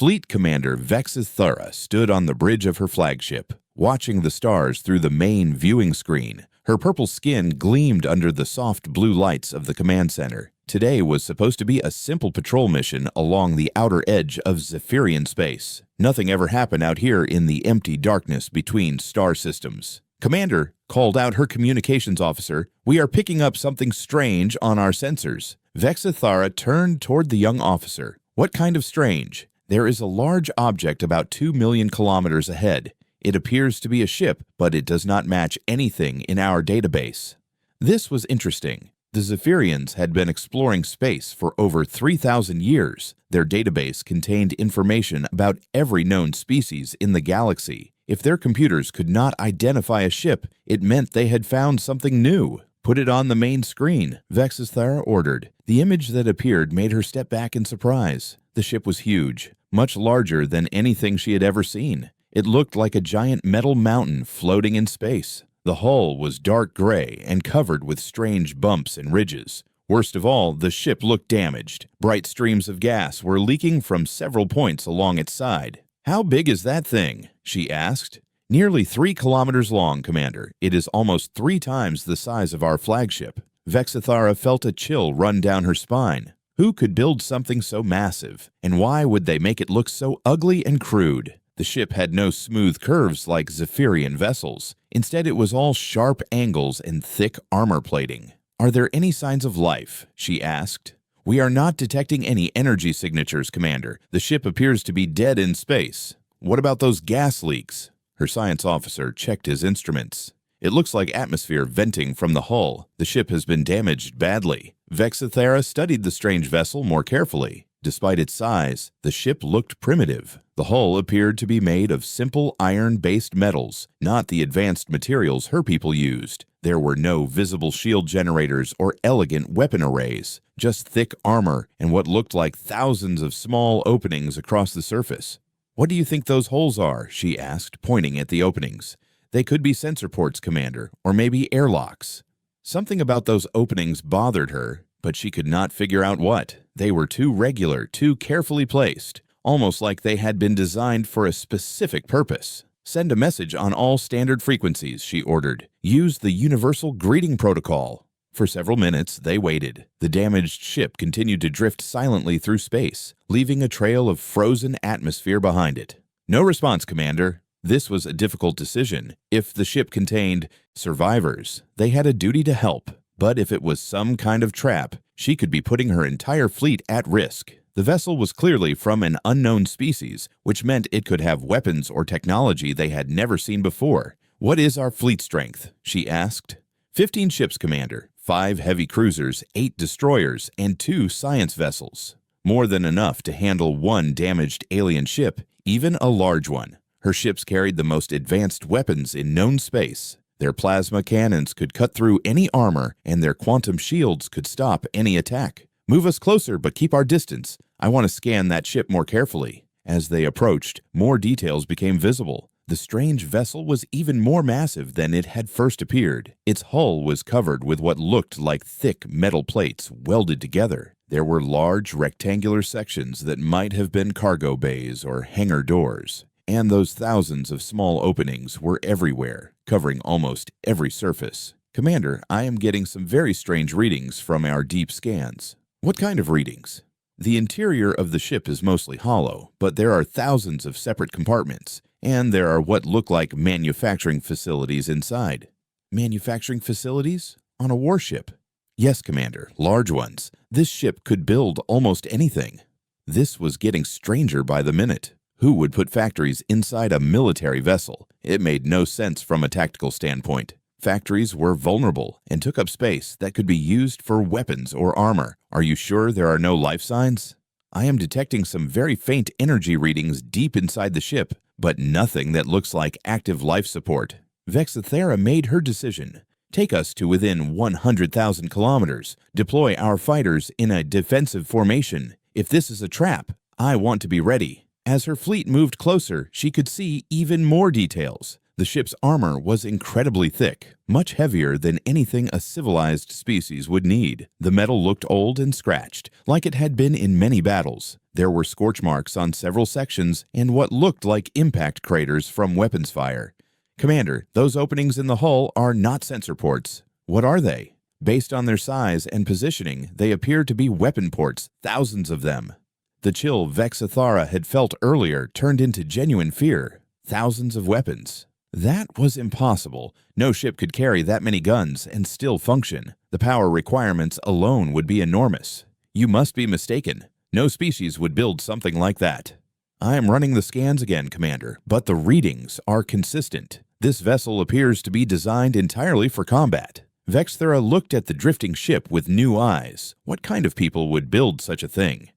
Fleet Commander Vexithura stood on the bridge of her flagship, watching the stars through the main viewing screen. Her purple skin gleamed under the soft blue lights of the command center. Today was supposed to be a simple patrol mission along the outer edge of Zephyrian space. Nothing ever happened out here in the empty darkness between star systems. "Commander," called out her communications officer, "we are picking up something strange on our sensors." Vexithara turned toward the young officer. "What kind of strange?" "There is a large object about 2 million kilometers ahead. It appears to be a ship, but it does not match anything in our database." This was interesting. The Zephyrians had been exploring space for over 3,000 years. Their database contained information about every known species in the galaxy. If their computers could not identify a ship, it meant they had found something new. "Put it on the main screen," Vexithara ordered. The image that appeared made her step back in surprise. The ship was huge, much larger than anything she had ever seen. It looked like a giant metal mountain floating in space. The hull was dark gray and covered with strange bumps and ridges. Worst of all, the ship looked damaged. Bright streams of gas were leaking from several points along its side. "How big is that thing?" she asked. "Nearly 3 kilometers long, Commander. It is almost 3 times the size of our flagship." Vexithara felt a chill run down her spine. Who could build something so massive? And why would they make it look so ugly and crude? The ship had no smooth curves like Zephyrian vessels. Instead, it was all sharp angles and thick armor plating. "Are there any signs of life?" she asked. "We are not detecting any energy signatures, Commander. The ship appears to be dead in space." "What about those gas leaks?" Her science officer checked his instruments. "It looks like atmosphere venting from the hull. The ship has been damaged badly." Vexithara studied the strange vessel more carefully. Despite its size, the ship looked primitive. The hull appeared to be made of simple iron-based metals, not the advanced materials her people used. There were no visible shield generators or elegant weapon arrays, just thick armor and what looked like thousands of small openings across the surface. "What do you think those holes are?" she asked, pointing at the openings. "They could be sensor ports, Commander, or maybe airlocks." Something about those openings bothered her, but she could not figure out what. They were too regular, too carefully placed, almost like they had been designed for a specific purpose. "Send a message on all standard frequencies," she ordered. "Use the universal greeting protocol." For several minutes, they waited. The damaged ship continued to drift silently through space, leaving a trail of frozen atmosphere behind it. "No response, Commander." This was a difficult decision. If the ship contained survivors, they had a duty to help. But if it was some kind of trap, she could be putting her entire fleet at risk. The vessel was clearly from an unknown species, which meant it could have weapons or technology they had never seen before. "What is our fleet strength?" she asked. 15 ships, Commander. 5 heavy cruisers, 8 destroyers, and 2 science vessels. More than enough to handle 1 damaged alien ship, even a large one. Her ships carried the most advanced weapons in known space. Their plasma cannons could cut through any armor, and their quantum shields could stop any attack. "Move us closer, but keep our distance. I want to scan that ship more carefully." As they approached, more details became visible. The strange vessel was even more massive than it had first appeared. Its hull was covered with what looked like thick metal plates welded together. There were large rectangular sections that might have been cargo bays or hangar doors. And those thousands of small openings were everywhere, covering almost every surface. "Commander, I am getting some very strange readings from our deep scans." "What kind of readings?" "The interior of the ship is mostly hollow, but there are thousands of separate compartments, and there are what look like manufacturing facilities inside." "Manufacturing facilities? On a warship?" "Yes, Commander, large ones. This ship could build almost anything." This was getting stranger by the minute. Who would put factories inside a military vessel? It made no sense from a tactical standpoint. Factories were vulnerable and took up space that could be used for weapons or armor. "Are you sure there are no life signs?" "I am detecting some very faint energy readings deep inside the ship, but nothing that looks like active life support." Vexithara made her decision. "Take us to within 100,000 kilometers. Deploy our fighters in a defensive formation. If this is a trap, I want to be ready." As her fleet moved closer, she could see even more details. The ship's armor was incredibly thick, much heavier than anything a civilized species would need. The metal looked old and scratched, like it had been in many battles. There were scorch marks on several sections and what looked like impact craters from weapons fire. Commander, those openings in the hull are not sensor ports. What are they? Based on their size and positioning, they appear to be weapon ports, thousands of them. The chill Vex Athara had felt earlier turned into genuine fear. Thousands of weapons. That was impossible. No ship could carry that many guns and still function. The power requirements alone would be enormous. You must be mistaken. No species would build something like that. I am running the scans again, Commander, but the readings are consistent. This vessel appears to be designed entirely for combat. Vexthera looked at the drifting ship with new eyes. What kind of people would build such a thing?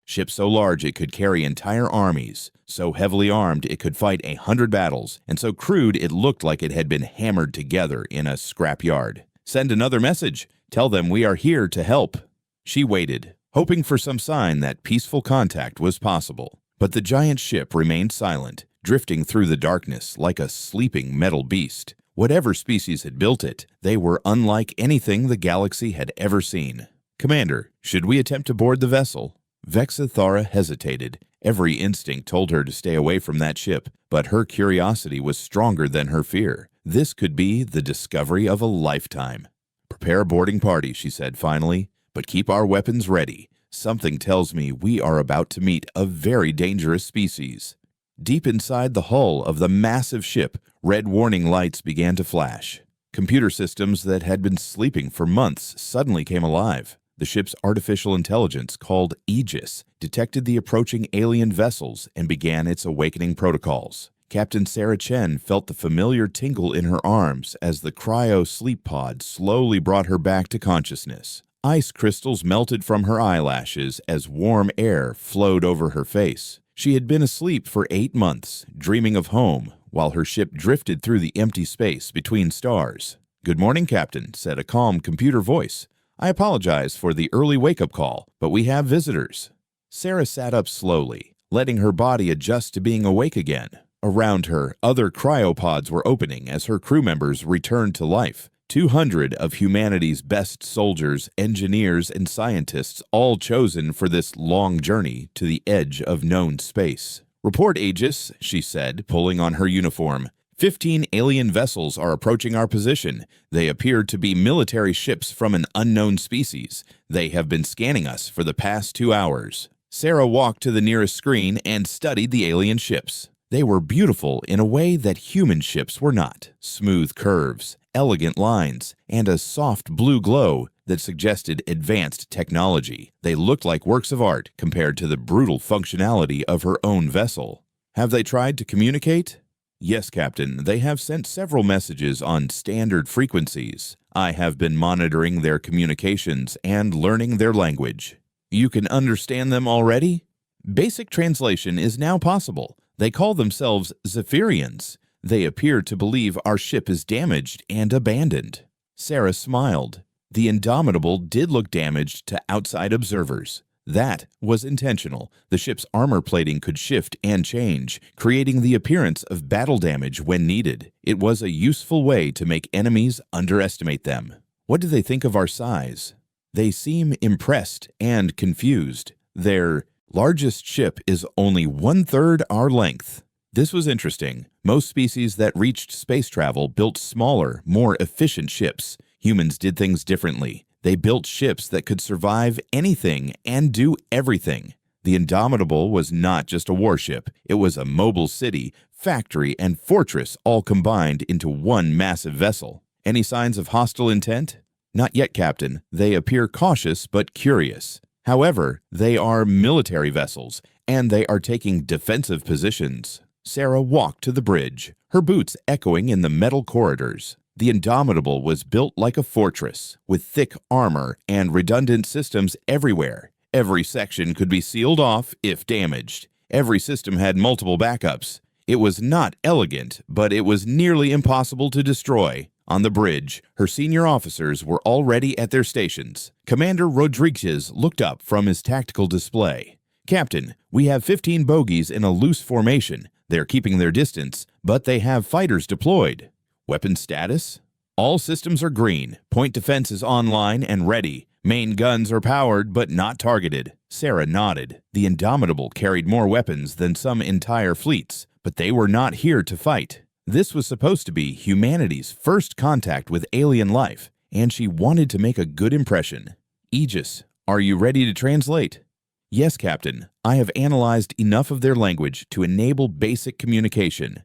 Ship so large it could carry entire armies, so heavily armed it could fight 100 battles, and so crude it looked like it had been hammered together in a scrapyard. Send another message. Tell them we are here to help. She waited, hoping for some sign that peaceful contact was possible. But the giant ship remained silent, drifting through the darkness like a sleeping metal beast. Whatever species had built it, they were unlike anything the galaxy had ever seen. Commander, should we attempt to board the vessel? Vex Athara hesitated. Every instinct told her to stay away from that ship, but her curiosity was stronger than her fear. This could be the discovery of a lifetime. Prepare a boarding party, she said finally, but keep our weapons ready. Something tells me we are about to meet a very dangerous species. Deep inside the hull of the massive ship, red warning lights began to flash. Computer systems that had been sleeping for months suddenly came alive. The ship's artificial intelligence, called Aegis, detected the approaching alien vessels and began its awakening protocols. Captain Sarah Chen felt the familiar tingle in her arms as the cryo-sleep pod slowly brought her back to consciousness. Ice crystals melted from her eyelashes as warm air flowed over her face. She had been asleep for 8 months, dreaming of home, while her ship drifted through the empty space between stars. "Good morning, Captain," said a calm computer voice. "I apologize for the early wake-up call, but we have visitors." Sarah sat up slowly, letting her body adjust to being awake again. Around her, other cryopods were opening as her crew members returned to life. 200 of humanity's best soldiers, engineers, and scientists, all chosen for this long journey to the edge of known space. "Report, Aegis," she said, pulling on her uniform. 15 alien vessels are approaching our position. They appear to be military ships from an unknown species. They have been scanning us for the past 2 hours. Sarah walked to the nearest screen and studied the alien ships. They were beautiful in a way that human ships were not. Smooth curves, elegant lines, and a soft blue glow that suggested advanced technology. They looked like works of art compared to the brutal functionality of her own vessel. "Have they tried to communicate?" "Yes, Captain. They have sent several messages on standard frequencies. I have been monitoring their communications and learning their language." "You can understand them already?" "Basic translation is now possible. They call themselves Zephyrians. They appear to believe our ship is damaged and abandoned." Sarah smiled. The Indomitable did look damaged to outside observers. That was intentional. The ship's armor plating could shift and change, creating the appearance of battle damage when needed. It was a useful way to make enemies underestimate them. "What do they think of our size?" "They seem impressed and confused. Their largest ship is only 1/3 our length." This was interesting. Most species that reached space travel built smaller, more efficient ships. Humans did things differently. They built ships that could survive anything and do everything. The Indomitable was not just a warship. It was a mobile city, factory, and fortress all combined into one massive vessel. "Any signs of hostile intent?" "Not yet, Captain. They appear cautious but curious. However, they are military vessels, and they are taking defensive positions." Sarah walked to the bridge, her boots echoing in the metal corridors. The Indomitable was built like a fortress, with thick armor and redundant systems everywhere. Every section could be sealed off if damaged. Every system had multiple backups. It was not elegant, but it was nearly impossible to destroy. On the bridge, her senior officers were already at their stations. Commander Rodriguez looked up from his tactical display. "Captain, we have 15 bogies in a loose formation. They're keeping their distance, but they have fighters deployed." "Weapon status?" "All systems are green. Point defense is online and ready. Main guns are powered but not targeted. Sarah nodded. The Indomitable carried more weapons than some entire fleets, but they were not here to fight. This was supposed to be humanity's first contact with alien life, and she wanted to make a good impression. Aegis, are you ready to translate? Yes, Captain. I have analyzed enough of their language to enable basic communication.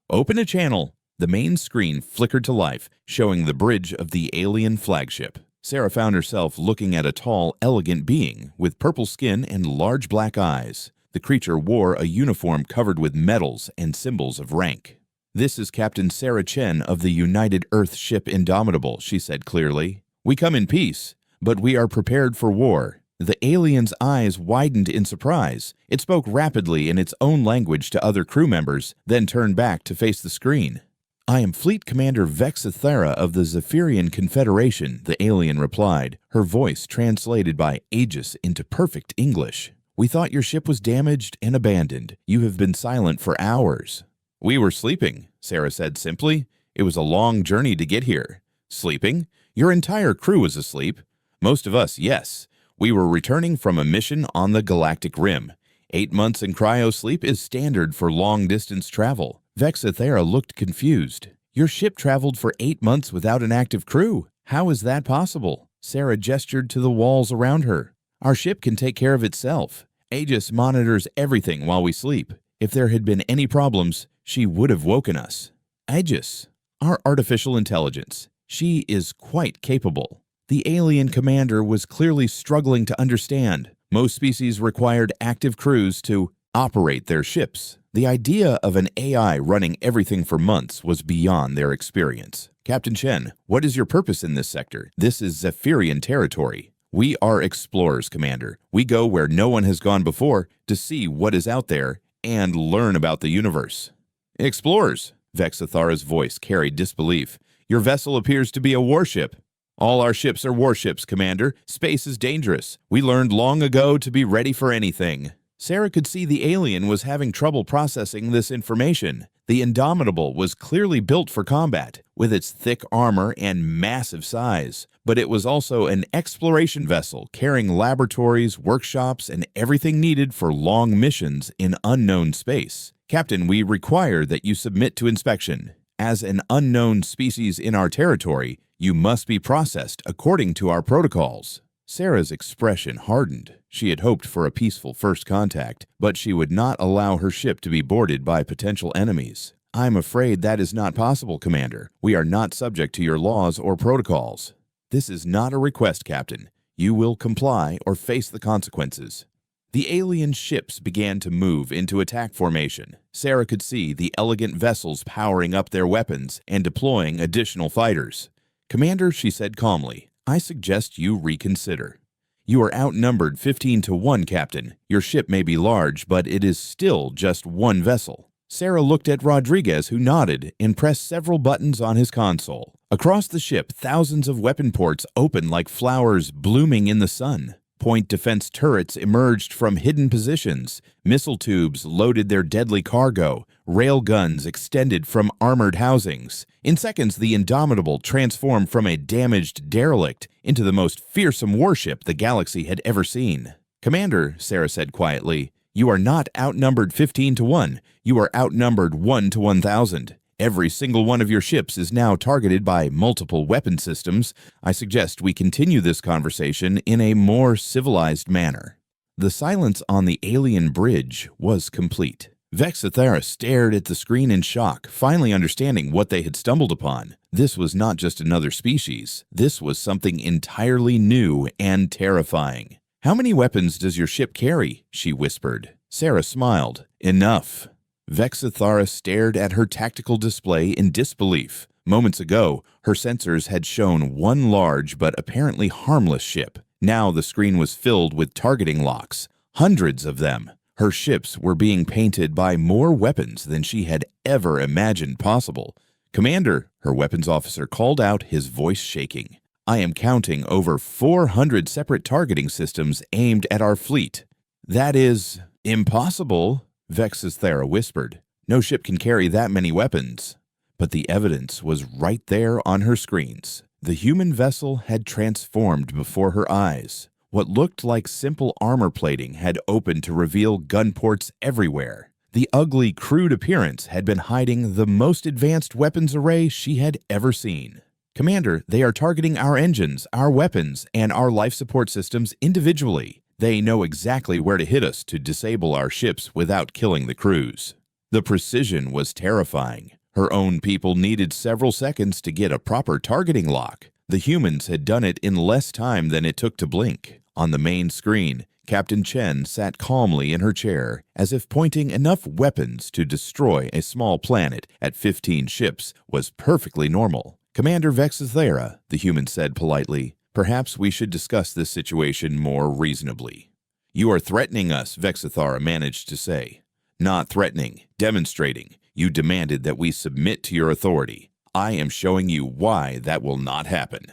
Open a channel. The main screen flickered to life, showing the bridge of the alien flagship. Sarah found herself looking at a tall, elegant being with purple skin and large black eyes. The creature wore a uniform covered with medals and symbols of rank. This is Captain Sarah Chen of the United Earth ship Indomitable, she said clearly. We come in peace, but we are prepared for war. The alien's eyes widened in surprise. It spoke rapidly in its own language to other crew members, then turned back to face the screen. I am Fleet Commander Vexithera of the Zephyrian Confederation, the alien replied, her voice translated by Aegis into perfect English. We thought your ship was damaged and abandoned. You have been silent for hours. We were sleeping, Sarah said simply. It was a long journey to get here. Sleeping? Your entire crew was asleep. Most of us, yes. We were returning from a mission on the Galactic Rim. 8 months in cryosleep is standard for long-distance travel. Vexithera looked confused. Your ship traveled for 8 months without an active crew. How is that possible? Sarah gestured to the walls around her. Our ship can take care of itself. Aegis monitors everything while we sleep. If there had been any problems, she would have woken us. Aegis, our artificial intelligence. She is quite capable. The alien commander was clearly struggling to understand. Most species required active crews to operate their ships. The idea of an AI running everything for months was beyond their experience. Captain Chen, what is your purpose in this sector? This is Zephyrian territory. We are explorers, Commander. We go where no one has gone before to see what is out there and learn about the universe. Explorers, Vexithara's voice carried disbelief. Your vessel appears to be a warship. All our ships are warships, Commander. Space is dangerous. We learned long ago to be ready for anything. Sarah could see the alien was having trouble processing this information. The Indomitable was clearly built for combat, with its thick armor and massive size. But it was also an exploration vessel carrying laboratories, workshops, and everything needed for long missions in unknown space. Captain, we require that you submit to inspection. As an unknown species in our territory, you must be processed according to our protocols. Sarah's expression hardened. She had hoped for a peaceful first contact, but she would not allow her ship to be boarded by potential enemies. I'm afraid that is not possible, Commander. We are not subject to your laws or protocols. This is not a request, Captain. You will comply or face the consequences. The alien ships began to move into attack formation. Sarah could see the elegant vessels powering up their weapons and deploying additional fighters. Commander, she said calmly, I suggest you reconsider. You are outnumbered 15-1, Captain. Your ship may be large, but it is still just one vessel. Sarah looked at Rodriguez, who nodded and pressed several buttons on his console. Across the ship, thousands of weapon ports opened like flowers blooming in the sun. Point defense turrets emerged from hidden positions. Missile tubes loaded their deadly cargo. Rail guns extended from armored housings. In seconds, the Indomitable transformed from a damaged derelict into the most fearsome warship the galaxy had ever seen. Commander, Sarah said quietly, you are not outnumbered 15-1. You are outnumbered 1-1,000. Every single one of your ships is now targeted by multiple weapon systems. I suggest we continue this conversation in a more civilized manner. The silence on the alien bridge was complete. Vexithera stared at the screen in shock, finally understanding what they had stumbled upon. This was not just another species. This was something entirely new and terrifying. How many weapons does your ship carry? She whispered. Sarah smiled. Enough. Vexithara stared at her tactical display in disbelief. Moments ago, her sensors had shown one large but apparently harmless ship. Now the screen was filled with targeting locks. Hundreds of them. Her ships were being painted by more weapons than she had ever imagined possible. Commander, her weapons officer called out, his voice shaking. I am counting over 400 separate targeting systems aimed at our fleet. That is impossible, Vexithera whispered. No ship can carry that many weapons. But the evidence was right there on her screens. The human vessel had transformed before her eyes. What looked like simple armor plating had opened to reveal gun ports everywhere. The ugly, crude appearance had been hiding the most advanced weapons array she had ever seen. "Commander, they are targeting our engines, our weapons, and our life support systems individually. They know exactly where to hit us to disable our ships without killing the crews." The precision was terrifying. Her own people needed several seconds to get a proper targeting lock. The humans had done it in less time than it took to blink. On the main screen, Captain Chen sat calmly in her chair, as if pointing enough weapons to destroy a small planet at 15 ships was perfectly normal. "Commander Vexithera," the human said politely, "perhaps we should discuss this situation more reasonably." "You are threatening us," Vexithara managed to say. "Not threatening, demonstrating. You demanded that we submit to your authority. I am showing you why that will not happen."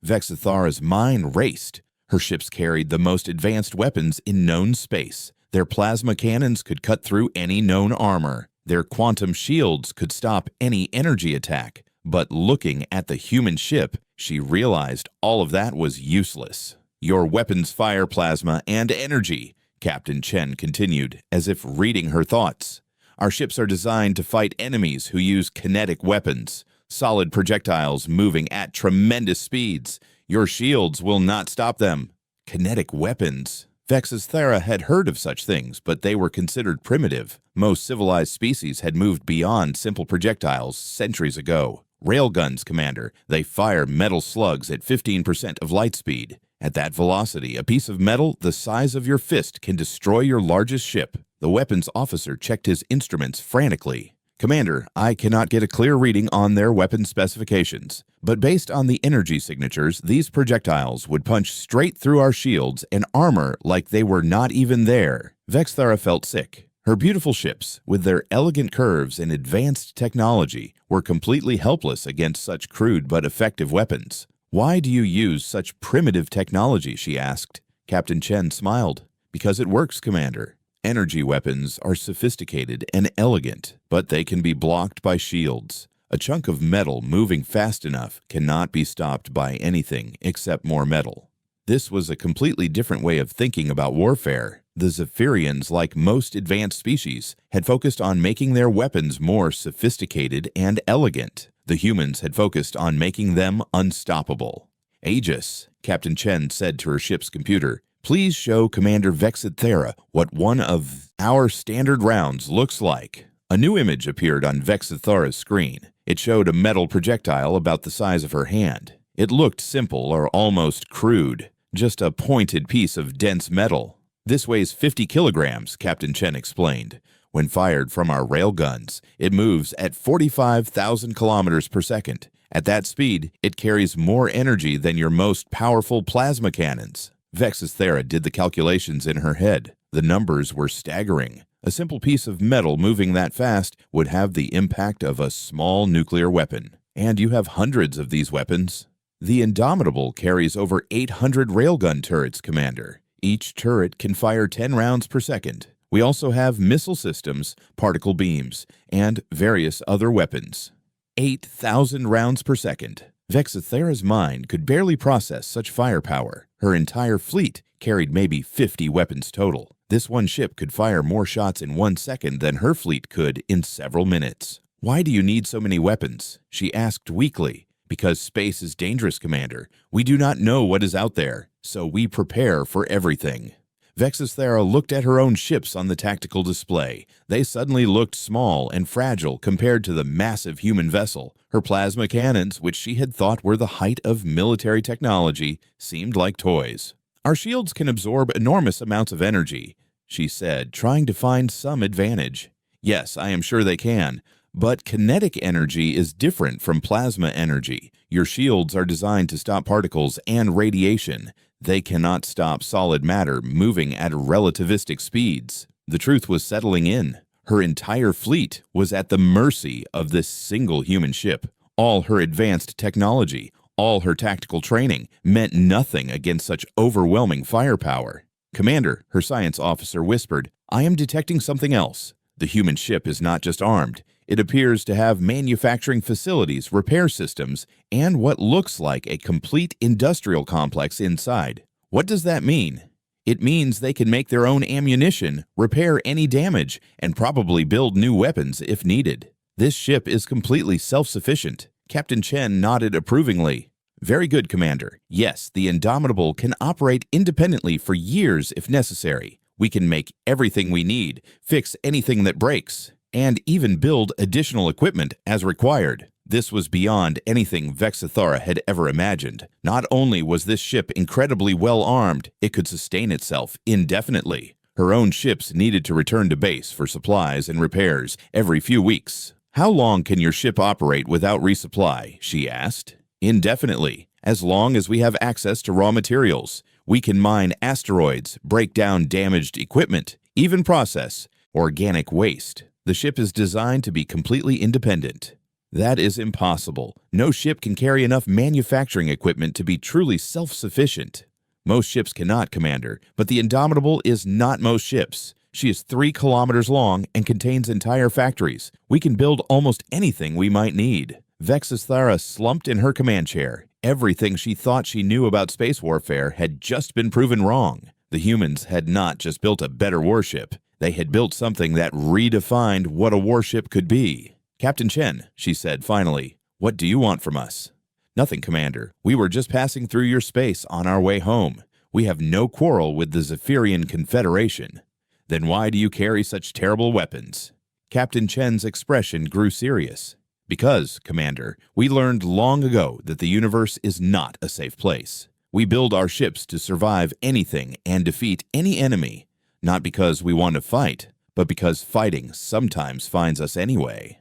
Vexithara's mind raced. Her ships carried the most advanced weapons in known space. Their plasma cannons could cut through any known armor. Their quantum shields could stop any energy attack. But looking at the human ship, she realized all of that was useless. "Your weapons fire plasma and energy," Captain Chen continued, as if reading her thoughts. "Our ships are designed to fight enemies who use kinetic weapons, solid projectiles moving at tremendous speeds. Your shields will not stop them." Kinetic weapons. Vexithera had heard of such things, but they were considered primitive. Most civilized species had moved beyond simple projectiles centuries ago. "Railguns, Commander. They fire metal slugs at 15% of light speed. At that velocity, a piece of metal the size of your fist can destroy your largest ship." The weapons officer checked his instruments frantically. "Commander, I cannot get a clear reading on their weapon specifications, but based on the energy signatures, these projectiles would punch straight through our shields and armor like they were not even there." Vexithara felt sick. Her beautiful ships, with their elegant curves and advanced technology, were completely helpless against such crude but effective weapons. "Why do you use such primitive technology?" she asked. Captain Chen smiled. "Because it works, Commander. Energy weapons are sophisticated and elegant, but they can be blocked by shields. A chunk of metal moving fast enough cannot be stopped by anything except more metal." This was a completely different way of thinking about warfare. The Zephyrians, like most advanced species, had focused on making their weapons more sophisticated and elegant. The humans had focused on making them unstoppable. "Aegis," Captain Chen said to her ship's computer, "please show Commander Vexithera what one of our standard rounds looks like." A new image appeared on Vexithara's screen. It showed a metal projectile about the size of her hand. It looked simple or almost crude, just a pointed piece of dense metal. "This weighs 50 kilograms, Captain Chen explained. When fired from our railguns, it moves at 45,000 kilometers per second. At that speed, it carries more energy than your most powerful plasma cannons." Vexithera did the calculations in her head. The numbers were staggering. A simple piece of metal moving that fast would have the impact of a small nuclear weapon. And you have hundreds of these weapons. "The Indomitable carries over 800 railgun turrets, Commander. Each turret can fire 10 rounds per second. We also have missile systems, particle beams, and various other weapons." 8,000 rounds per second. Vexithera's mind could barely process such firepower. Her entire fleet carried maybe 50 weapons total. This one ship could fire more shots in 1 second than her fleet could in several minutes. "Why do you need so many weapons?" she asked weakly. "Because space is dangerous, Commander. We do not know what is out there, so we prepare for everything." Vexithera looked at her own ships on the tactical display. They suddenly looked small and fragile compared to the massive human vessel. Her plasma cannons, which she had thought were the height of military technology, seemed like toys. "Our shields can absorb enormous amounts of energy," she said, trying to find some advantage. "Yes, I am sure they can. But kinetic energy is different from plasma energy. Your shields are designed to stop particles and radiation. They cannot stop solid matter moving at relativistic speeds." The truth was settling in. Her entire fleet was at the mercy of this single human ship. All her advanced technology, all her tactical training meant nothing against such overwhelming firepower. "Commander," her science officer whispered, "I am detecting something else. The human ship is not just armed. It appears to have manufacturing facilities, repair systems, and what looks like a complete industrial complex inside. What does that mean? It means they can make their own ammunition, repair any damage, and probably build new weapons if needed. This ship is completely self-sufficient. Captain Chen nodded approvingly. Very good, Commander. Yes, the Indomitable can operate independently for years if necessary. We can make everything we need, fix anything that breaks, and even build additional equipment as required. This was beyond anything Vexithara had ever imagined. Not only was this ship incredibly well armed, it could sustain itself indefinitely. Her own ships needed to return to base for supplies and repairs every few weeks. How long can your ship operate without resupply? She asked. Indefinitely, as long as we have access to raw materials. We can mine asteroids, break down damaged equipment, even process organic waste. The ship is designed to be completely independent. That is impossible. No ship can carry enough manufacturing equipment to be truly self-sufficient. Most ships cannot, Commander, but the Indomitable is not most ships. She is 3 kilometers long and contains entire factories. We can build almost anything we might need. Vexithara slumped in her command chair. Everything she thought she knew about space warfare had just been proven wrong. The humans had not just built a better warship. They had built something that redefined what a warship could be. Captain Chen, she said finally, what do you want from us? Nothing, Commander. We were just passing through your space on our way home. We have no quarrel with the Zephyrian Confederation. Then why do you carry such terrible weapons? Captain Chen's expression grew serious. Because, Commander, we learned long ago that the universe is not a safe place. We build our ships to survive anything and defeat any enemy, not because we want to fight, but because fighting sometimes finds us anyway.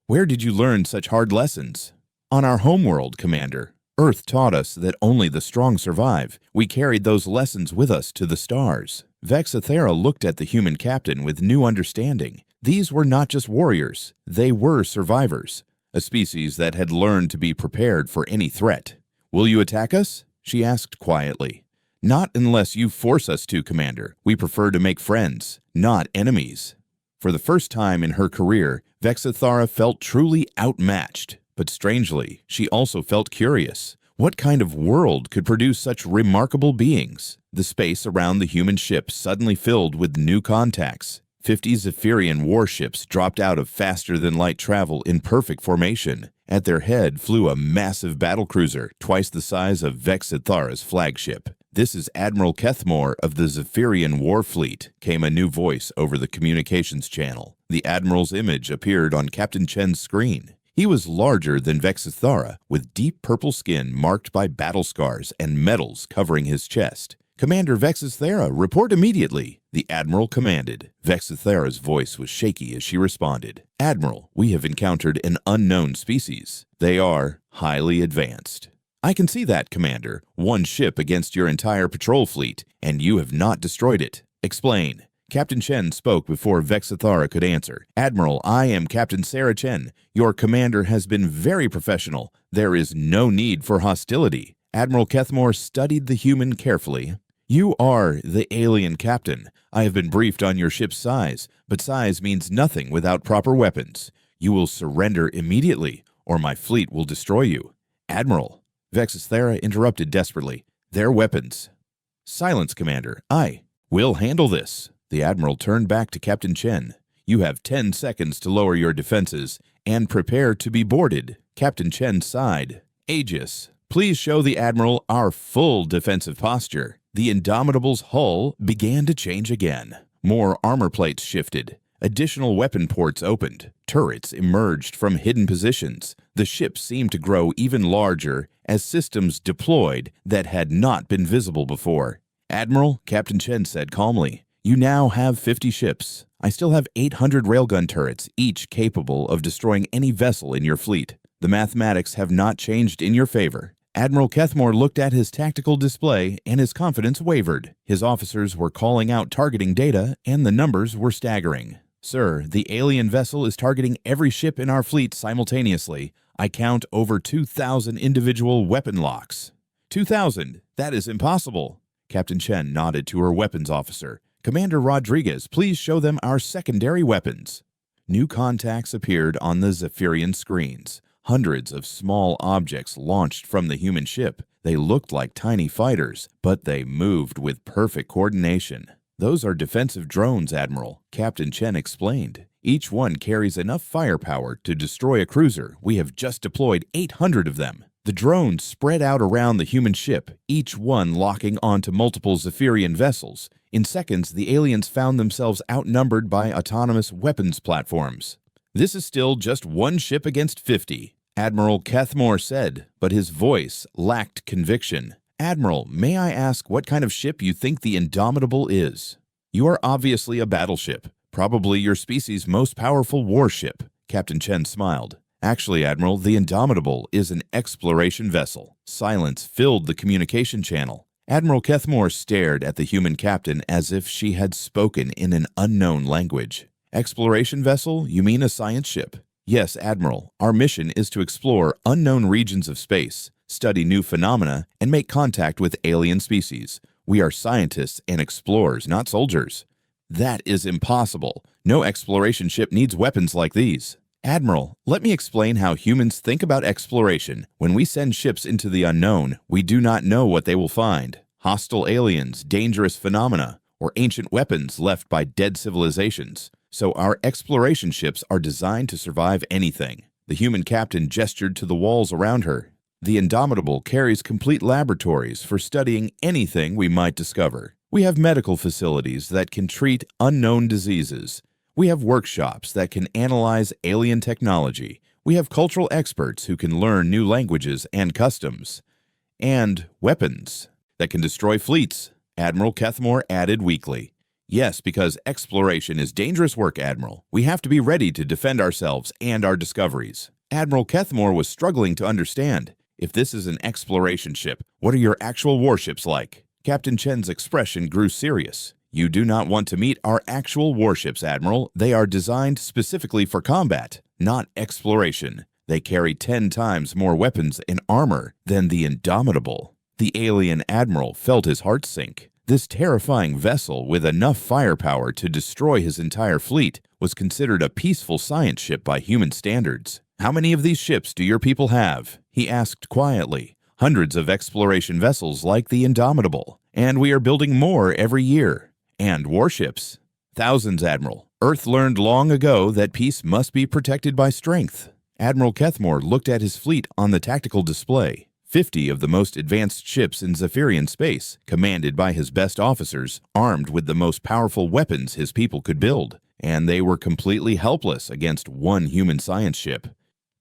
Where did you learn such hard lessons? On our homeworld, Commander. Earth taught us that only the strong survive. We carried those lessons with us to the stars. Vexithara looked at the human captain with new understanding. These were not just warriors. They were survivors, a species that had learned to be prepared for any threat. Will you attack us? She asked quietly. Not unless you force us to, Commander. We prefer to make friends, not enemies. For the first time in her career, Vexithara felt truly outmatched. But strangely, she also felt curious. What kind of world could produce such remarkable beings? The space around the human ship suddenly filled with new contacts. 50 Zephyrian warships dropped out of faster-than-light travel in perfect formation. At their head flew a massive battlecruiser, twice the size of Vexithara's flagship. This is Admiral Kethmore of the Zephyrian War Fleet, came a new voice over the communications channel. The Admiral's image appeared on Captain Chen's screen. He was larger than Vexithara, with deep purple skin marked by battle scars and medals covering his chest. Commander Vexithara, report immediately, the Admiral commanded. Vexithara's voice was shaky as she responded. Admiral, we have encountered an unknown species. They are highly advanced. I can see that, Commander. One ship against your entire patrol fleet, and you have not destroyed it. Explain. Captain Chen spoke before Vexithara could answer. Admiral, I am Captain Sarah Chen. Your commander has been very professional. There is no need for hostility. Admiral Kethmore studied the human carefully. You are the alien captain. I have been briefed on your ship's size, but size means nothing without proper weapons. You will surrender immediately, or my fleet will destroy you. Admiral. Vexithara interrupted desperately. Their weapons. Silence, Commander. I will handle this. The Admiral turned back to Captain Chen. You have 10 seconds to lower your defenses and prepare to be boarded. Captain Chen sighed. Aegis, please show the Admiral our full defensive posture. The Indomitable's hull began to change again. More armor plates shifted. Additional weapon ports opened. Turrets emerged from hidden positions. The ship seemed to grow even larger as systems deployed that had not been visible before. Admiral, Captain Chen said calmly, you now have 50 ships. I still have 800 railgun turrets, each capable of destroying any vessel in your fleet. The mathematics have not changed in your favor. Admiral Kethmore looked at his tactical display and his confidence wavered. His officers were calling out targeting data and the numbers were staggering. Sir, the alien vessel is targeting every ship in our fleet simultaneously. I count over 2,000 individual weapon locks. 2,000? That is impossible. Captain Chen nodded to her weapons officer. Commander Rodriguez, please show them our secondary weapons. New contacts appeared on the Zephyrian screens. Hundreds of small objects launched from the human ship. They looked like tiny fighters, but they moved with perfect coordination. "Those are defensive drones, Admiral," Captain Chen explained. "Each one carries enough firepower to destroy a cruiser. We have just deployed 800 of them." The drones spread out around the human ship, each one locking onto multiple Zephyrian vessels. In seconds, the aliens found themselves outnumbered by autonomous weapons platforms. "This is still just one ship against 50, Admiral Kethmore said, but his voice lacked conviction. "Admiral, may I ask what kind of ship you think the Indomitable is?" "You are obviously a battleship, probably your species' most powerful warship," Captain Chen smiled. "Actually, Admiral, the Indomitable is an exploration vessel." Silence filled the communication channel. Admiral Kethmore stared at the human captain as if she had spoken in an unknown language. "Exploration vessel? You mean a science ship?" "Yes, Admiral. Our mission is to explore unknown regions of space, study new phenomena, and make contact with alien species. We are scientists and explorers, not soldiers." "That is impossible. No exploration ship needs weapons like these." "Admiral, let me explain how humans think about exploration. When we send ships into the unknown, we do not know what they will find. Hostile aliens, dangerous phenomena, or ancient weapons left by dead civilizations. So our exploration ships are designed to survive anything." The human captain gestured to the walls around her. "The Indomitable carries complete laboratories for studying anything we might discover. We have medical facilities that can treat unknown diseases. We have workshops that can analyze alien technology. We have cultural experts who can learn new languages and customs. And weapons that can destroy fleets," Admiral Kethmore added weakly. "Yes, because exploration is dangerous work, Admiral. We have to be ready to defend ourselves and our discoveries." Admiral Kethmore was struggling to understand. "If this is an exploration ship, what are your actual warships like?" Captain Chen's expression grew serious. "You do not want to meet our actual warships, Admiral. They are designed specifically for combat, not exploration. They carry 10 times more weapons and armor than the Indomitable." The alien admiral felt his heart sink. This terrifying vessel with enough firepower to destroy his entire fleet was considered a peaceful science ship by human standards. "How many of these ships do your people have?" he asked quietly. "Hundreds of exploration vessels like the Indomitable, and we are building more every year." "And warships?" "Thousands, Admiral. Earth learned long ago that peace must be protected by strength." Admiral Kethmore looked at his fleet on the tactical display. 50 of the most advanced ships in Zephyrian space, commanded by his best officers, armed with the most powerful weapons his people could build, and they were completely helpless against one human science ship.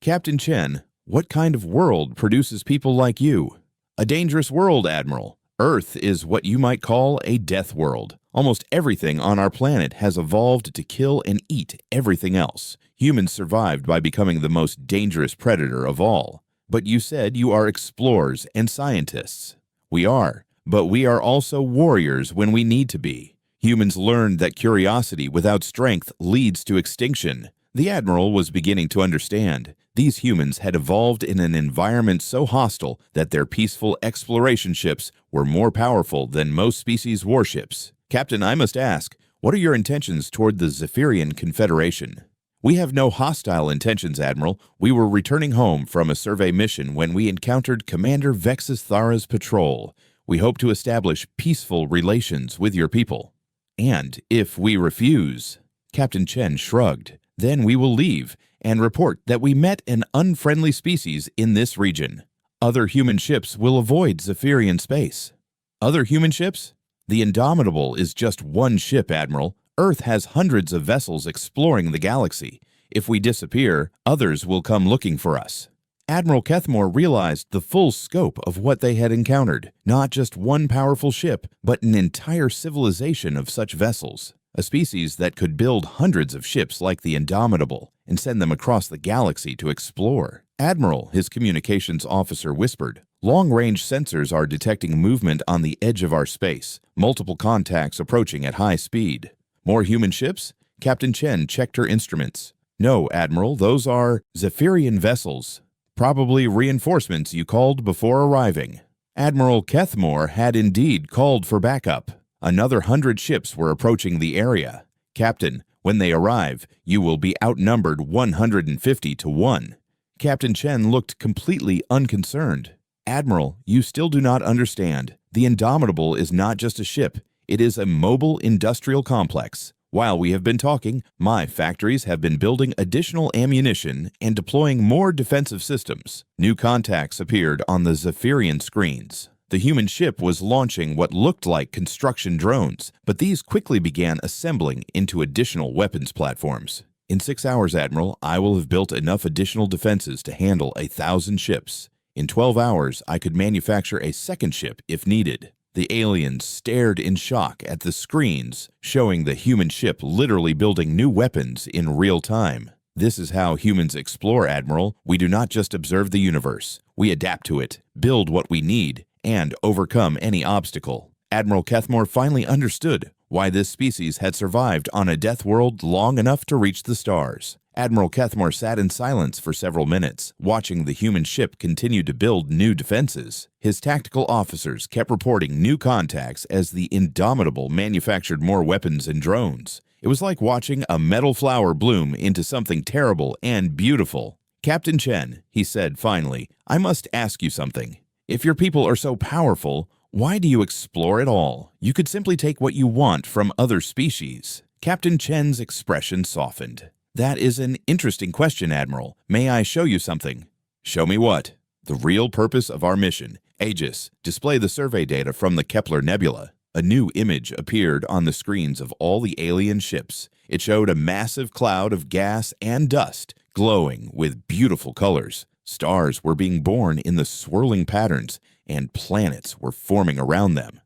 "Captain Chen, what kind of world produces people like you?" "A dangerous world, Admiral. Earth is what you might call a death world. Almost everything on our planet has evolved to kill and eat everything else. Humans survived by becoming the most dangerous predator of all. But you said you are explorers and scientists." "We are, but we are also warriors when we need to be. Humans learned that curiosity without strength leads to extinction." The Admiral was beginning to understand. These humans had evolved in an environment so hostile that their peaceful exploration ships were more powerful than most species' warships. "Captain, I must ask, what are your intentions toward the Zephyrian Confederation?" "We have no hostile intentions, Admiral. We were returning home from a survey mission when we encountered Commander Vexus Thara's patrol. We hope to establish peaceful relations with your people." "And if we refuse?" Captain Chen shrugged. "Then we will leave and report that we met an unfriendly species in this region. Other human ships will avoid Zephyrian space." "Other human ships?" "The Indomitable is just one ship, Admiral. Earth has hundreds of vessels exploring the galaxy. If we disappear, others will come looking for us." Admiral Kethmore realized the full scope of what they had encountered. Not just one powerful ship, but an entire civilization of such vessels. A species that could build hundreds of ships like the Indomitable and send them across the galaxy to explore. "Admiral," his communications officer whispered, "long-range sensors are detecting movement on the edge of our space. Multiple contacts approaching at high speed." "More human ships?" Captain Chen checked her instruments. "No, Admiral, those are Zephyrian vessels. Probably reinforcements you called before arriving." Admiral Kethmore had indeed called for backup. Another 100 ships were approaching the area. "Captain, When they arrive, you will be outnumbered 150 to 1. Captain Chen looked completely unconcerned. Admiral, you still do not understand. The Indomitable is not just a ship. It is a mobile industrial complex. While we have been talking, my factories have been building additional ammunition and deploying more defensive systems. New contacts appeared on the Zephyrian screens. The human ship was launching what looked like construction drones, but these quickly began assembling into additional weapons platforms. In 6 hours, Admiral, I will have built enough additional defenses to handle 1,000 ships. In 12 hours, I could manufacture a second ship if needed. The aliens stared in shock at the screens, showing the human ship literally building new weapons in real time. This is how humans explore, Admiral. We do not just observe the universe. We adapt to it, build what we need, and overcome any obstacle. Admiral Kethmore finally understood why this species had survived on a death world long enough to reach the stars. Admiral Kethmore sat in silence for several minutes, watching the human ship continue to build new defenses. His tactical officers kept reporting new contacts as the Indomitable manufactured more weapons and drones. It was like watching a metal flower bloom into something terrible and beautiful. Captain Chen, he said finally, I must ask you something. If your people are so powerful, why do you explore at all? You could simply take what you want from other species. Captain Chen's expression softened. That is an interesting question, Admiral. May I show you something? Show me what? The real purpose of our mission. Aegis, display the survey data from the Kepler Nebula. A new image appeared on the screens of all the alien ships. It showed a massive cloud of gas and dust, glowing with beautiful colors. Stars were being born in the swirling patterns, and planets were forming around them.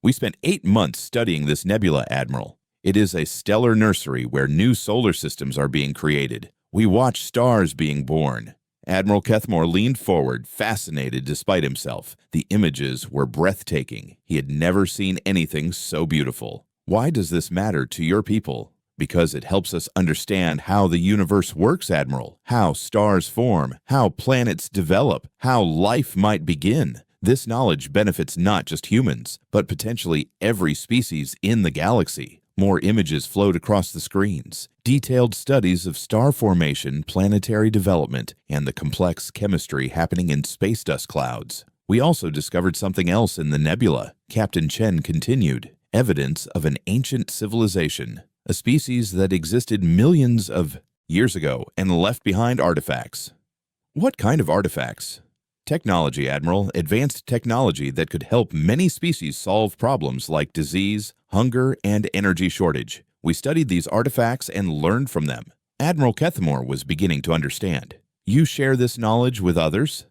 We spent 8 months studying this nebula, Admiral. It is a stellar nursery where new solar systems are being created. We watch stars being born. Admiral Kethmore leaned forward, fascinated despite himself. The images were breathtaking. He had never seen anything so beautiful. Why does this matter to your people? Because it helps us understand how the universe works, Admiral, how stars form, how planets develop, how life might begin. This knowledge benefits not just humans, but potentially every species in the galaxy. More images flowed across the screens. Detailed studies of star formation, planetary development, and the complex chemistry happening in space dust clouds. We also discovered something else in the nebula. Captain Chen continued. Evidence of an ancient civilization, a species that existed millions of years ago and left behind artifacts. What kind of artifacts? Technology, Admiral, advanced technology that could help many species solve problems like disease, hunger, and energy shortage. We studied these artifacts and learned from them. Admiral Kethmore was beginning to understand. You share this knowledge with others?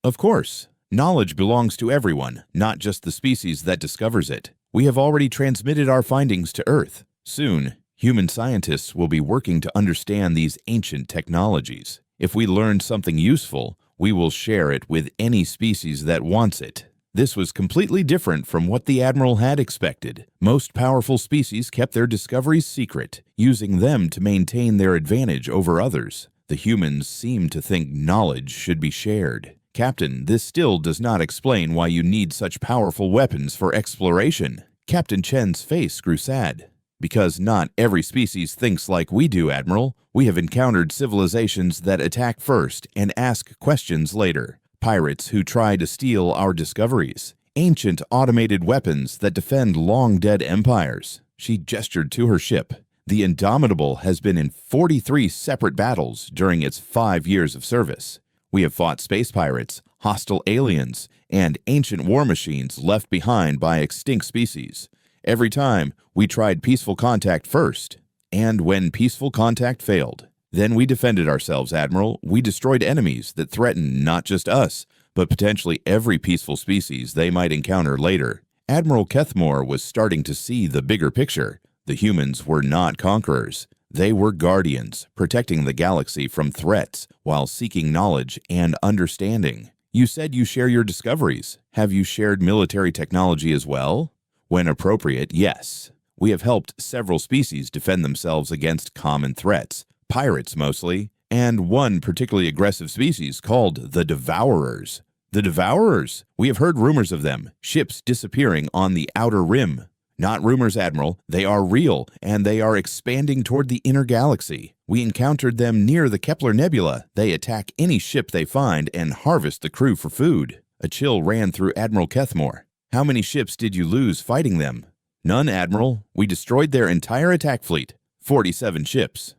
Of course. Knowledge belongs to everyone, not just the species that discovers it. We have already transmitted our findings to Earth. Soon, human scientists will be working to understand these ancient technologies. If we learn something useful, we will share it with any species that wants it. This was completely different from what the Admiral had expected. Most powerful species kept their discoveries secret, using them to maintain their advantage over others. The humans seemed to think knowledge should be shared. Captain, this still does not explain why you need such powerful weapons for exploration. Captain Chen's face grew sad. Because not every species thinks like we do, Admiral. We have encountered civilizations that attack first and ask questions later. Pirates who try to steal our discoveries. Ancient automated weapons that defend long-dead empires. She gestured to her ship. The Indomitable has been in 43 separate battles during its 5 years of service. We have fought space pirates, hostile aliens, and ancient war machines left behind by extinct species. Every time, we tried peaceful contact first. And when peaceful contact failed, then we defended ourselves, Admiral. We destroyed enemies that threatened not just us, but potentially every peaceful species they might encounter later. Admiral Kethmore was starting to see the bigger picture. The humans were not conquerors. They were guardians, protecting the galaxy from threats while seeking knowledge and understanding. You said you share your discoveries. Have you shared military technology as well? When appropriate, yes. We have helped several species defend themselves against common threats, pirates mostly, and one particularly aggressive species called the Devourers. The Devourers! We have heard rumors of them, ships disappearing on the outer rim. Not rumors, Admiral. They are real, and they are expanding toward the inner galaxy. We encountered them near the Kepler Nebula. They attack any ship they find and harvest the crew for food. A chill ran through Admiral Kethmore. How many ships did you lose fighting them? None, Admiral. We destroyed their entire attack fleet. 47 ships.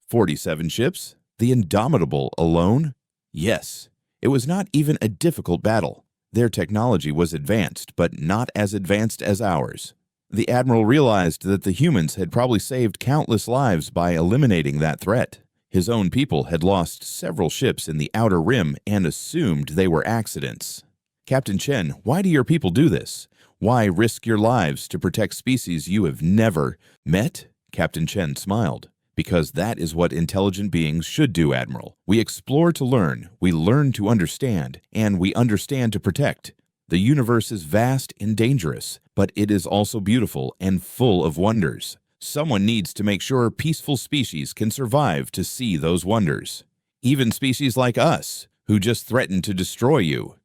47 ships? The Indomitable alone? Yes. It was not even a difficult battle. Their technology was advanced, but not as advanced as ours. The Admiral realized that the humans had probably saved countless lives by eliminating that threat. His own people had lost several ships in the Outer Rim and assumed they were accidents. Captain Chen, why do your people do this? Why risk your lives to protect species you have never met? Captain Chen smiled. Because that is what intelligent beings should do, Admiral. We explore to learn, we learn to understand, and we understand to protect. The universe is vast and dangerous, but it is also beautiful and full of wonders. Someone needs to make sure peaceful species can survive to see those wonders. Even species like us, who just threaten to destroy you.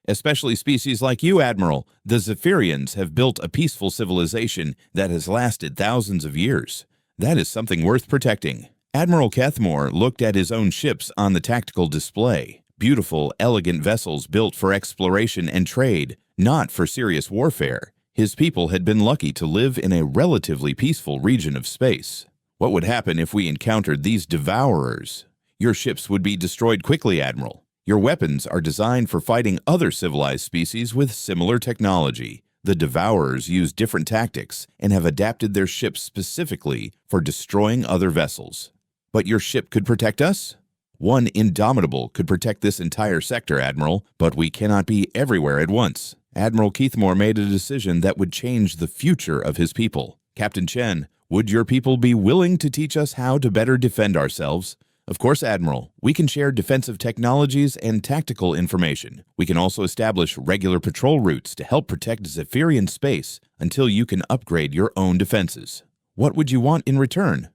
Especially species like you, Admiral. The Zephyrians have built a peaceful civilization that has lasted thousands of years. That is something worth protecting. Admiral Kethmore looked at his own ships on the tactical display. Beautiful, elegant vessels built for exploration and trade, not for serious warfare. His people had been lucky to live in a relatively peaceful region of space. What would happen if we encountered these devourers? Your ships would be destroyed quickly, Admiral. Your weapons are designed for fighting other civilized species with similar technology. The devourers use different tactics and have adapted their ships specifically for destroying other vessels. But your ship could protect us? One Indomitable could protect this entire sector, Admiral, but we cannot be everywhere at once. Admiral Keithmore made a decision that would change the future of his people. Captain Chen, would your people be willing to teach us how to better defend ourselves? Of course, Admiral. We can share defensive technologies and tactical information. We can also establish regular patrol routes to help protect Zephyrian space until you can upgrade your own defenses. What would you want in return?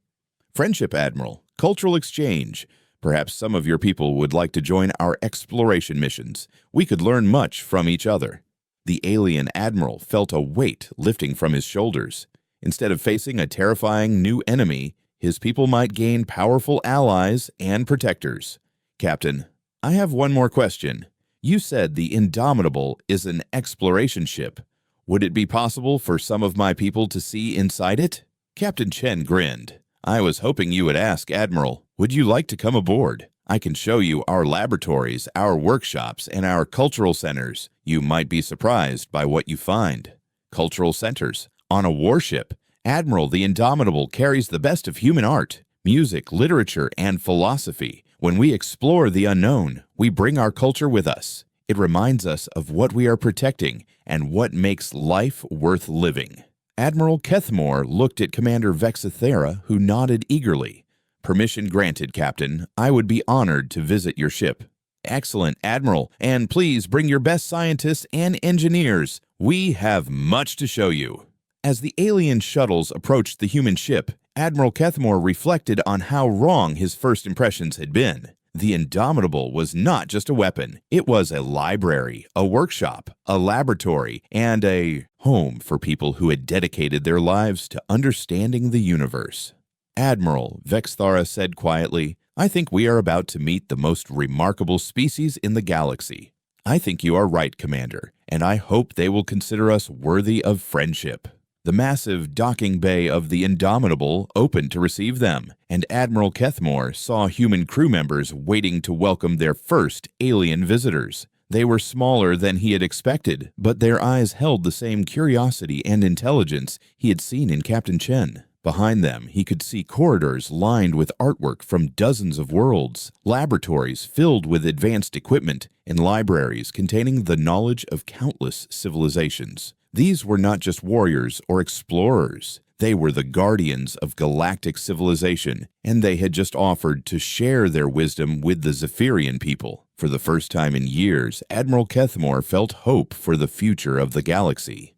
Friendship, Admiral. Cultural exchange. Perhaps some of your people would like to join our exploration missions. We could learn much from each other. The alien Admiral felt a weight lifting from his shoulders. Instead of facing a terrifying new enemy, his people might gain powerful allies and protectors. Captain, I have one more question. You said the Indomitable is an exploration ship. Would it be possible for some of my people to see inside it? Captain Chen grinned. I was hoping you would ask, Admiral. Would you like to come aboard? I can show you our laboratories, our workshops, and our cultural centers. You might be surprised by what you find. Cultural centers. On a warship, Admiral the Indomitable carries the best of human art, music, literature, and philosophy. When we explore the unknown, we bring our culture with us. It reminds us of what we are protecting and what makes life worth living. Admiral Kethmore looked at Commander Vexithera, who nodded eagerly. Permission granted, Captain. I would be honored to visit your ship. Excellent, Admiral, and please bring your best scientists and engineers. We have much to show you. As the alien shuttles approached the human ship, Admiral Kethmore reflected on how wrong his first impressions had been. The Indomitable was not just a weapon. It was a library, a workshop, a laboratory, and a home for people who had dedicated their lives to understanding the universe. Admiral, Vexthara said quietly, I think we are about to meet the most remarkable species in the galaxy. I think you are right, Commander, and I hope they will consider us worthy of friendship. The massive docking bay of the Indomitable opened to receive them, and Admiral Kethmore saw human crew members waiting to welcome their first alien visitors. They were smaller than he had expected, but their eyes held the same curiosity and intelligence he had seen in Captain Chen. Behind them, he could see corridors lined with artwork from dozens of worlds, laboratories filled with advanced equipment, and libraries containing the knowledge of countless civilizations. These were not just warriors or explorers. They were the guardians of galactic civilization, and they had just offered to share their wisdom with the Zephyrian people. For the first time in years, Admiral Kethmore felt hope for the future of the galaxy.